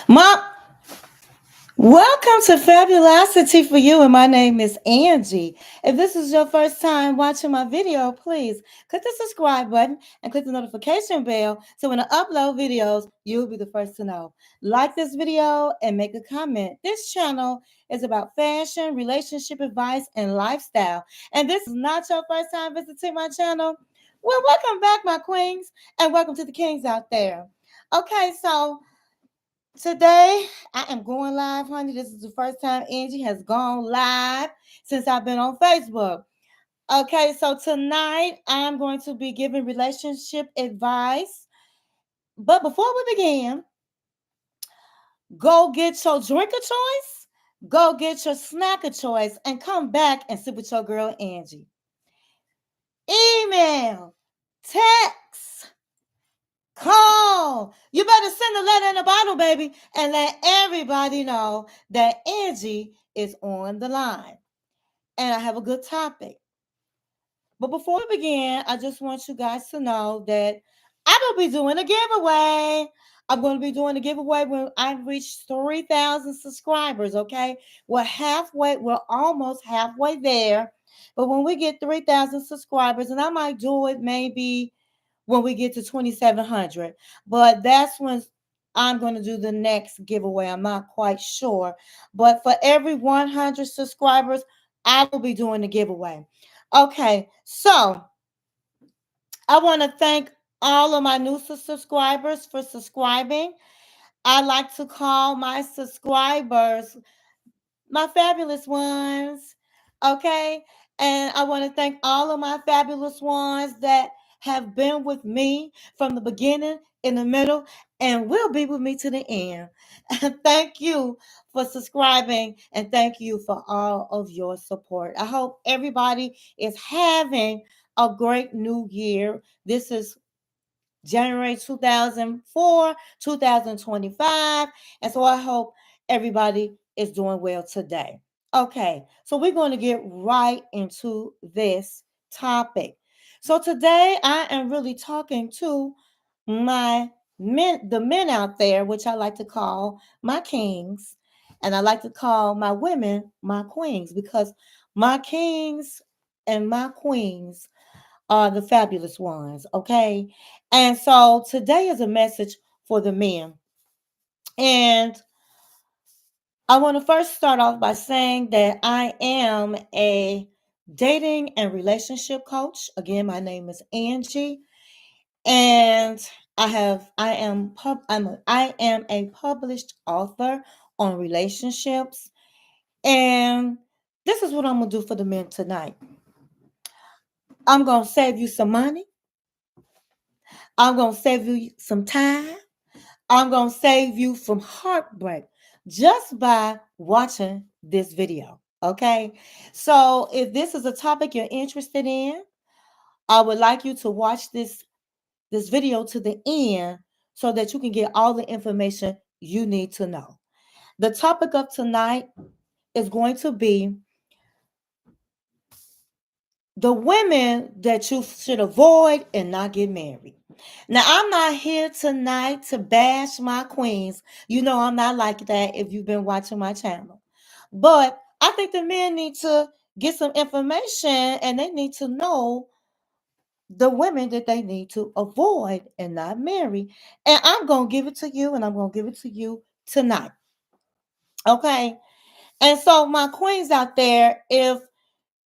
Mom, welcome to Fabulosity For You, and my name is Angie. If this is your first time watching my video, please click the subscribe button and click the notification bell so when I upload videos, you'll be the first to know. Like this video and make a comment. This channel is about fashion, relationship advice, and lifestyle. And this is not your first time visiting my channel. Well, welcome back, my queens, and welcome to the kings out there. Okay, so today, I am going live, honey. This is the first time Angie has gone live since I've been on Facebook. Okay, so tonight I'm going to be giving relationship advice. But before we begin, go get your drink of choice, go get your snack of choice, and come back and sit with your girl Angie. Email, text, call. You better send a letter in a bottle, baby, and let everybody know that Angie is on the line. And I have a good topic. But before we begin, I just want you guys to know that I will be doing a giveaway. I'm going to be doing a giveaway when I reach 3,000 subscribers, okay? We're almost halfway there. But when we get 3,000 subscribers, and I might do it maybe when we get to 2,700. But that's when I'm going to do the next giveaway. I'm not quite sure. But for every 100 subscribers, I will be doing the giveaway. Okay, so I want to thank all of my new subscribers for subscribing. I like to call my subscribers my fabulous ones. Okay. And I want to thank all of my fabulous ones that have been with me from the beginning, in the middle, and will be with me to the end. And thank you for subscribing and thank you for all of your support. I hope everybody is having a great new year. This is January 2004, 2025. And so I hope everybody is doing well today. Okay, so we're going to get right into this topic. So today I am really talking to my men, the men out there, which I like to call my kings, and I like to call my women my queens because my kings and my queens are the fabulous ones, okay? And so today is a message for the men. And I want to first start off by saying that I am a dating and relationship coach. Again, my name is Angie, and I am a published author on relationships. And this is what I'm gonna do for the men tonight. I'm gonna save you some money. I'm gonna save you some time. I'm going to save you from heartbreak just by watching this video. Okay. So, if this is a topic you're interested in, I would like you to watch this video to the end so that you can get all the information you need to know. The topic of tonight is going to be the women that you should avoid and not get married. Now, I'm not here tonight to bash my queens. You know, I'm not like that if you've been watching my channel. But I think the men need to get some information and they need to know the women that they need to avoid and not marry. And I'm going to give it to you and I'm going to give it to you tonight. Okay. And so, my queens out there, if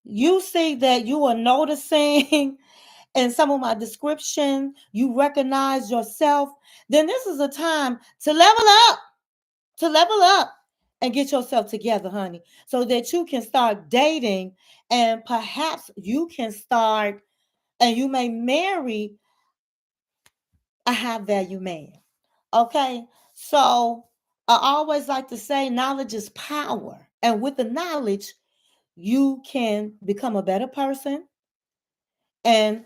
you see that you are noticing in some of my description, you recognize yourself, then this is a time to level up and get yourself together, honey, so that you can start dating and perhaps you can start and you may marry a high value man. Okay. So I always like to say knowledge is power. And with the knowledge, you can become a better person and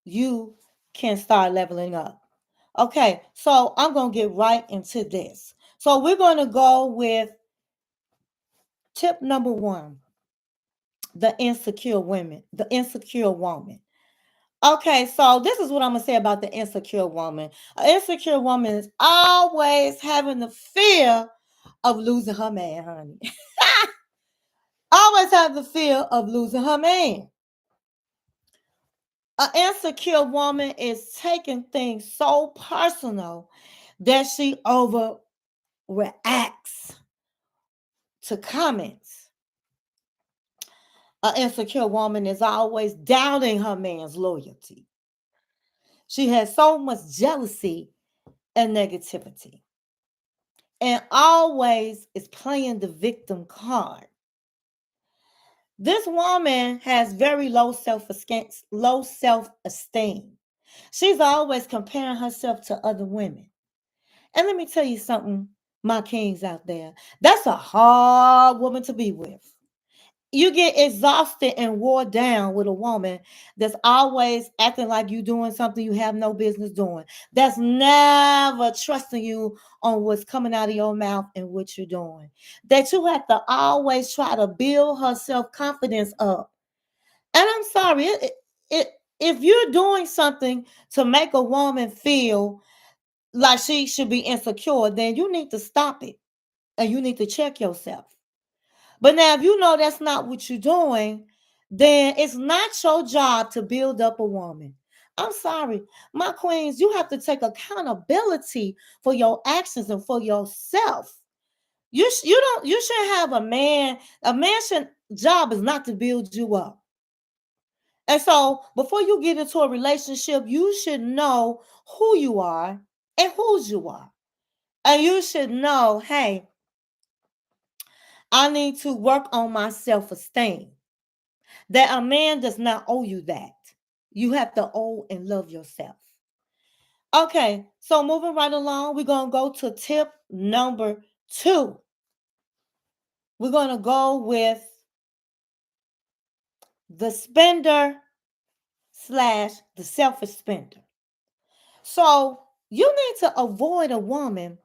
you can start leveling up. Okay, so I'm going to get right into this. So we're going to go with tip number one, the insecure women, the insecure woman. Okay, so this is what I'm gonna say about the insecure woman. An insecure woman is always having the fear of losing her man, honey. Always have the fear of losing her man. An insecure woman is taking things so personal that she overreacts to comments. An insecure woman is always doubting her man's loyalty. She has so much jealousy and negativity, and always is playing the victim card. This woman has very low self-esteem. She's always comparing herself to other women. And let me tell you something, my kings out there. That's a hard woman to be with. You get exhausted and wore down with a woman that's always acting like you doing something you have no business doing. That's never trusting you on what's coming out of your mouth and what you're doing. That you have to always try to build her self-confidence up. And I'm sorry, it, if you're doing something to make a woman feel like she should be insecure, then you need to stop it and you need to check yourself. But now, if you know that's not what you're doing, then it's not your job to build up a woman. I'm sorry, my queens, you have to take accountability for your actions and for yourself. You shouldn't have a man. A man's job is not to build you up. And so, before you get into a relationship, you should know who you are and whose you are. And you should know, hey, I need to work on my self esteem. That a man does not owe you that. You have to owe and love yourself. Okay, so moving right along, we're going to go to tip number 2. We're going to go with the spender slash the selfish spender. So you need to avoid a woman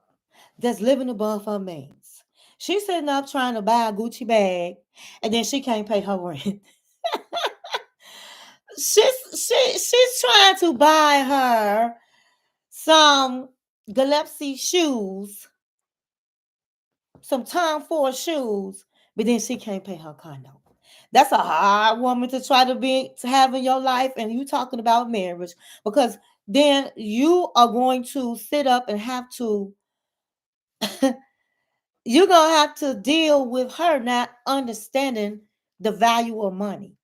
that's living above her means. She's sitting up trying to buy a Gucci bag and then she can't pay her rent. She's trying to buy her some Gillespie shoes, some Tom Ford shoes, but then she can't pay her condo. That's a hard woman to try to have in your life, and you talking about marriage, because then you are going to sit up and have to you're gonna have to deal with her not understanding the value of money.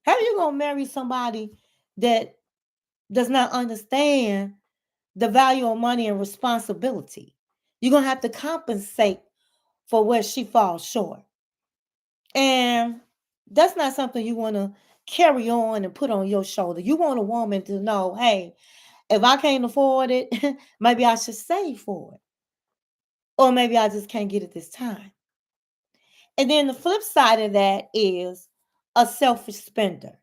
How are you gonna marry somebody that does not understand the value of money and responsibility? You're going to have to compensate for where she falls short. And that's not something you want to carry on and put on your shoulder. You want a woman to know, hey, if I can't afford it, maybe I should save for it. Or maybe I just can't get it this time. And then the flip side of that is a selfish spender.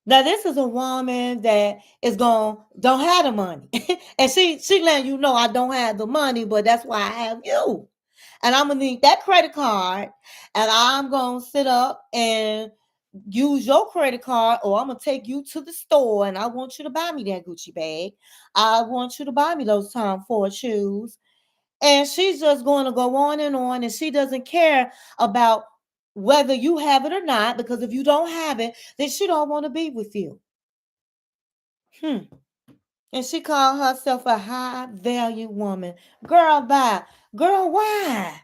Now this is a woman that is going don't have the money, and she letting you know I don't have the money, but that's why I have you, and I'm gonna need that credit card, and I'm gonna sit up and use your credit card, or I'm gonna take you to the store, and I want you to buy me that Gucci bag. I want you to buy me those Tom Ford shoes, and she's just going to go on, and she doesn't care about whether you have it or not, because if you don't have it, then she don't want to be with you. And she called herself a high value woman. Girl, bye. Girl, why?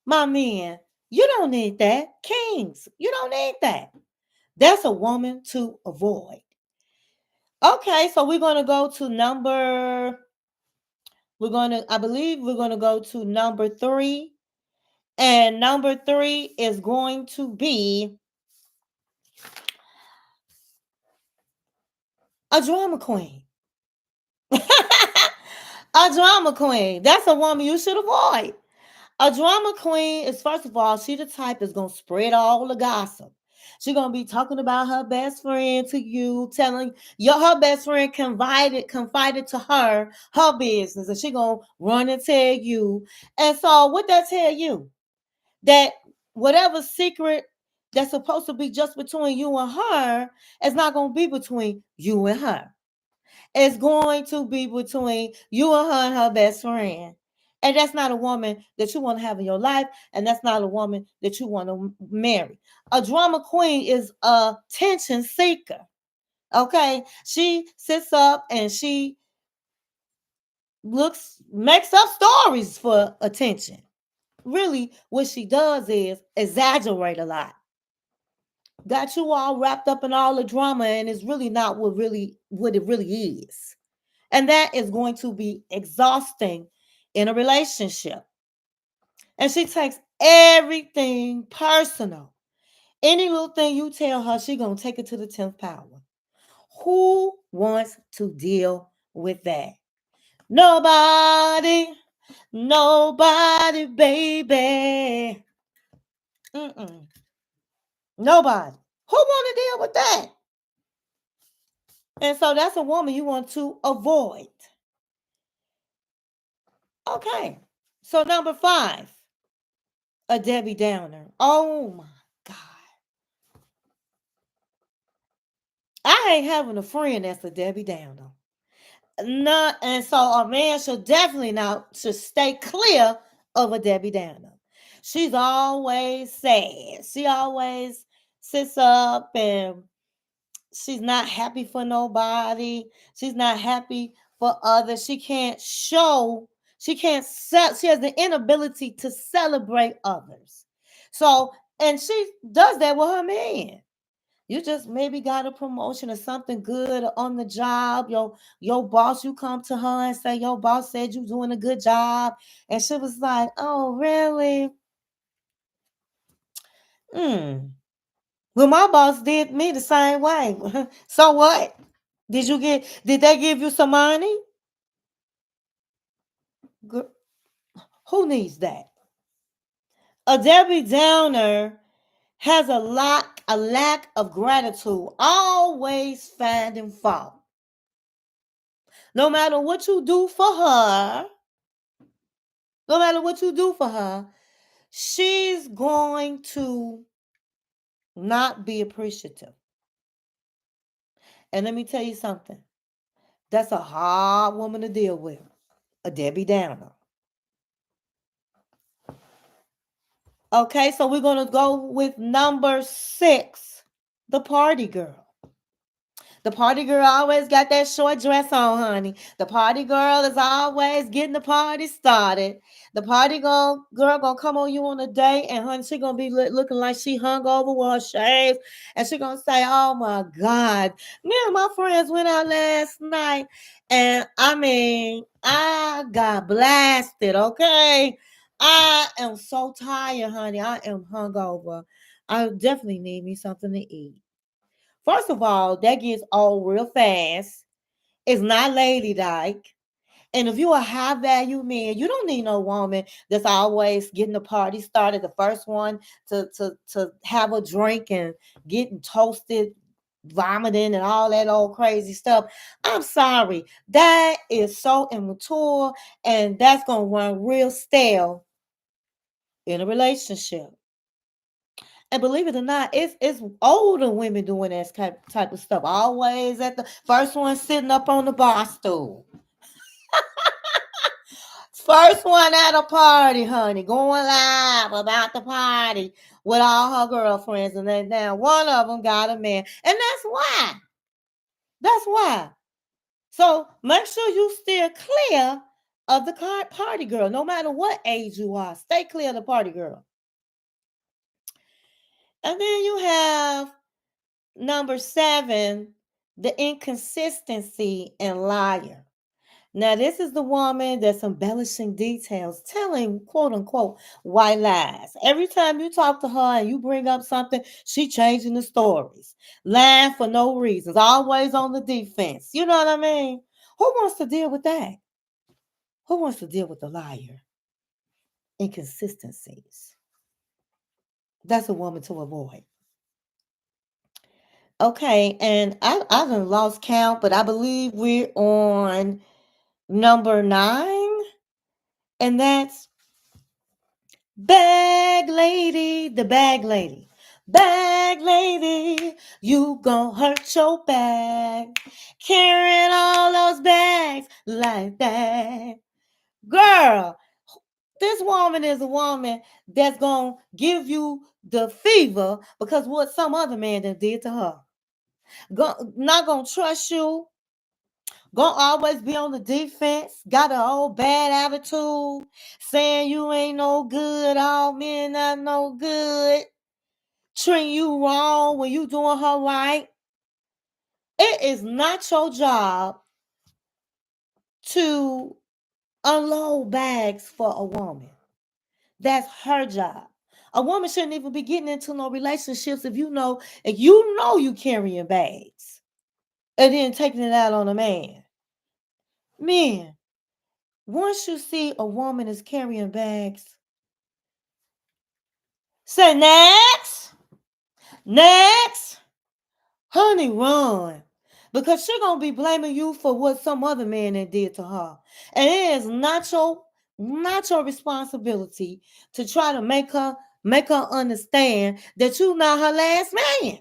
My man, you don't need that. Kings, you don't need that. That's a woman to avoid. Okay, so we're going to go to I believe we're going to go to number 3. And number 3 is going to be a drama queen. A drama queen. That's a woman you should avoid. A drama queen is, first of all, she the type that's gonna spread all the gossip. She gonna be talking about her best friend to you, telling her best friend confided to her business, and she gonna run and tell you. And so, what that tell you? That whatever secret that's supposed to be just between you and her, it's not going to be between you and her. It's going to be between you and her best friend. And that's not a woman that you want to have in your life. And that's not a woman that you want to marry. A drama queen is a tension seeker. Okay. She sits up and she makes up stories for attention. Really, what she does is exaggerate a lot. Got you all wrapped up in all the drama, and it's really not what it really is. And that is going to be exhausting in a relationship. And she takes everything personal. Any little thing you tell her, she gonna take it to the 10th power. Who wants to deal with that? Nobody. Nobody, baby. Mm-mm. Nobody. Who want to deal with that? And so that's a woman you want to avoid. Okay. So number 5, a Debbie Downer. Oh my God. I ain't having a friend that's a Debbie Downer. No, and so a man should definitely not should stay clear of a Debbie Downer. She's always sad. She always sits up and she's not happy for nobody. She's not happy for others. She can't she has the inability to celebrate others. So, and she does that with her man. You just maybe got a promotion or something good on the job. Your boss, you come to her and say, your boss said you're doing a good job. And she was like, oh, really? Well, my boss did me the same way. So what? Did they give you some money? Who needs that? A Debbie Downer has a lack of gratitude, always finding fault. No matter what you do for her, no matter what you do for her, she's going to not be appreciative. And let me tell you something. That's a hard woman to deal with. A Debbie Downer. Okay, so we're going to go with number 6, the party girl. The party girl always got that short dress on, honey. The party girl is always getting the party started. The party girl gonna come on you on a date, and honey, she gonna be looking like she hung over with her shades, and she gonna say, "Oh my God, me and my friends went out last night, and I mean, I got blasted. Okay, I am so tired, honey. I am hungover. I definitely need me something to eat." First of all, that gets old real fast. It's not ladylike. And if you're a high value man, you don't need no woman that's always getting the party started, the first one to have a drink and getting toasted, vomiting, and all that old crazy stuff. I'm sorry. That is so immature, and that's gonna run real stale in a relationship. And believe it or not, it's older women doing that type of stuff. Always at the first one sitting up on the bar stool. First one at a party, honey, going live about the party with all her girlfriends. And then now one of them got a man. And that's why. That's why. So make sure you steer clear of the party girl, no matter what age you are. Stay clear of the party girl. And then you have number 7, the inconsistency and liar. Now, this is the woman that's embellishing details, telling quote unquote white lies. Every time you talk to her and you bring up something, she changing the stories, lying for no reasons, always on the defense. You know what I mean? Who wants to deal with that? Who wants to deal with the liar? Inconsistencies. That's a woman to avoid. Okay, and I done lost count, but I believe we're on number 9, and that's bag lady, the bag lady. Bag lady, you gon' hurt your back. Carrying all those bags like that. Girl, this woman is a woman that's gonna give you the fever because what some other man done did to her. Not gonna trust you, gonna always be on the defense, got an old bad attitude, saying you ain't no good, all men not no good, treating you wrong when you doing her right. It is not your job to unload bags for a woman. That's her job. A woman shouldn't even be getting into no relationships if you know you carrying bags and then taking it out on a man. Men, once you see a woman is carrying bags, say next, next, honey, run. Because she gonna be blaming you for what some other man that did to her. And it is not your responsibility to try to make her understand that you not her last man.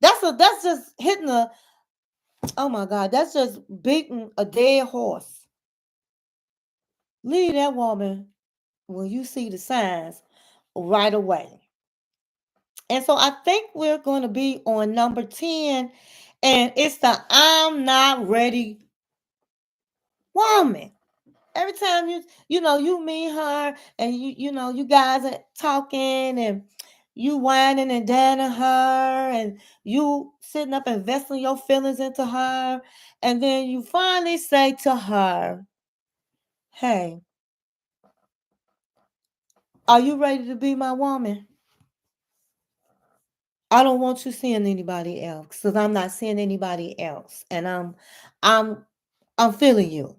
That's just hitting a oh my God, that's just beating a dead horse. Leave that woman when you see the signs right away. And so I think we're going to be on number 10, and it's the I'm not ready woman. Every time you meet her and you guys are talking and you whining and dining her and you sitting up investing your feelings into her, and then you finally say to her, hey, are you ready to be my woman? I don't want you seeing anybody else because I'm not seeing anybody else, and I'm I'm feeling you.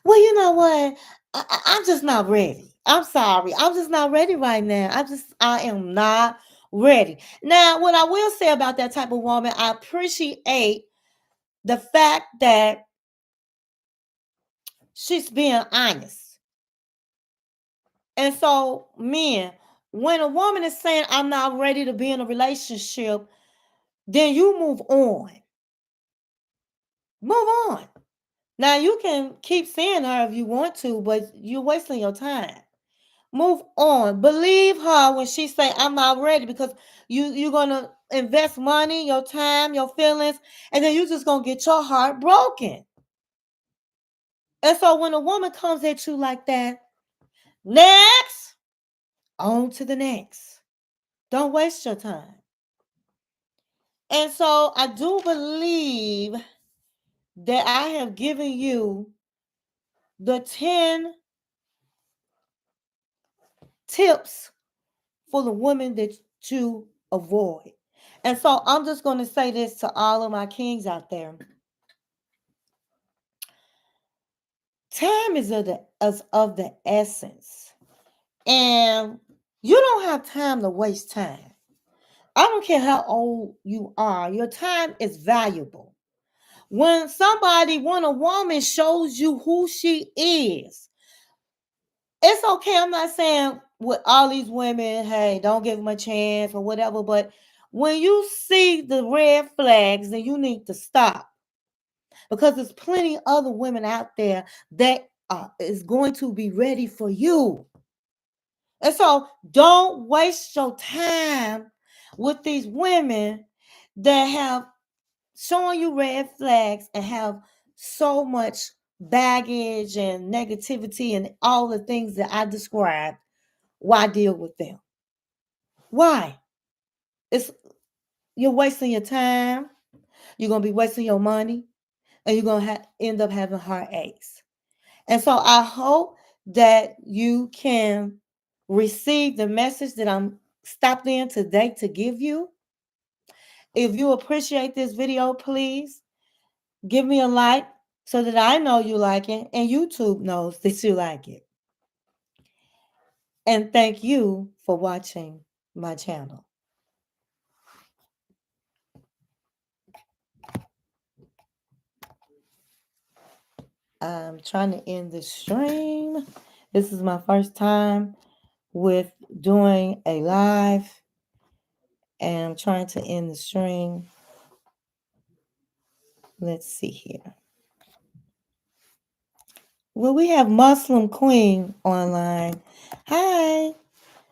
Well, you know what? I'm just not ready. I'm sorry. I'm just not ready right now. I am not ready. Now, what I will say about that type of woman, I appreciate the fact that she's being honest. And so, men, when a woman is saying, I'm not ready to be in a relationship, then you move on. Move on. Now, you can keep seeing her if you want to, but you're wasting your time. Move on. Believe her when she say I'm not ready, because you're gonna invest money, your time, your feelings, and then you just gonna get your heart broken. And so when a woman comes at you like that, next, on to the next. Don't waste your time. And so I do believe that I have given you the 10 tips for the women that you avoid. And so I'm just going to say this to all of my kings out there. Time is of the essence. And you don't have time to waste time. I don't care how old you are. Your time is valuable. When a woman shows you who she is, it's okay. I'm not saying with all these women, hey, don't give them a chance or whatever. But when you see the red flags, then you need to stop, because there's plenty other women out there that is going to be ready for you. And so don't waste your time with these women that have shown you red flags and have so much baggage and negativity and all the things that I described. Why deal with them? Why? It's You're wasting your time. You're gonna be wasting your money, and you're gonna end up having heartaches. And so I hope that you can receive the message that I'm stopped in today to give you. If you appreciate this video, please give me a like so that I know you like it and YouTube knows that you like it. And thank you for watching my channel. I'm trying to end the stream. This is my first time with doing a live. And I'm trying to end the stream. Let's see here. Well, we have Muslim Queen online. Hi.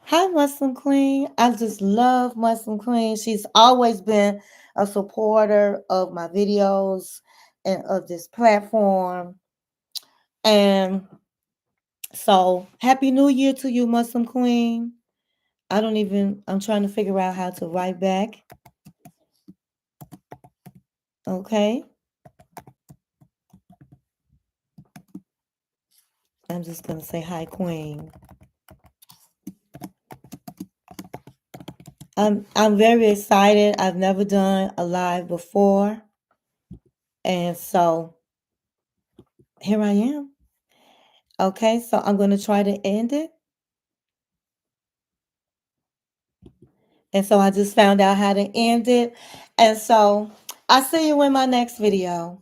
Hi, Muslim Queen. I just love Muslim Queen. She's always been a supporter of my videos and of this platform. And so, Happy New Year to you, Muslim Queen. I'm trying to figure out how to write back. Okay. I'm just going to say hi, Queen. I'm very excited. I've never done a live before. And so here I am. Okay, so I'm going to try to end it. And so I just found out how to end it. And so I'll see you in my next video.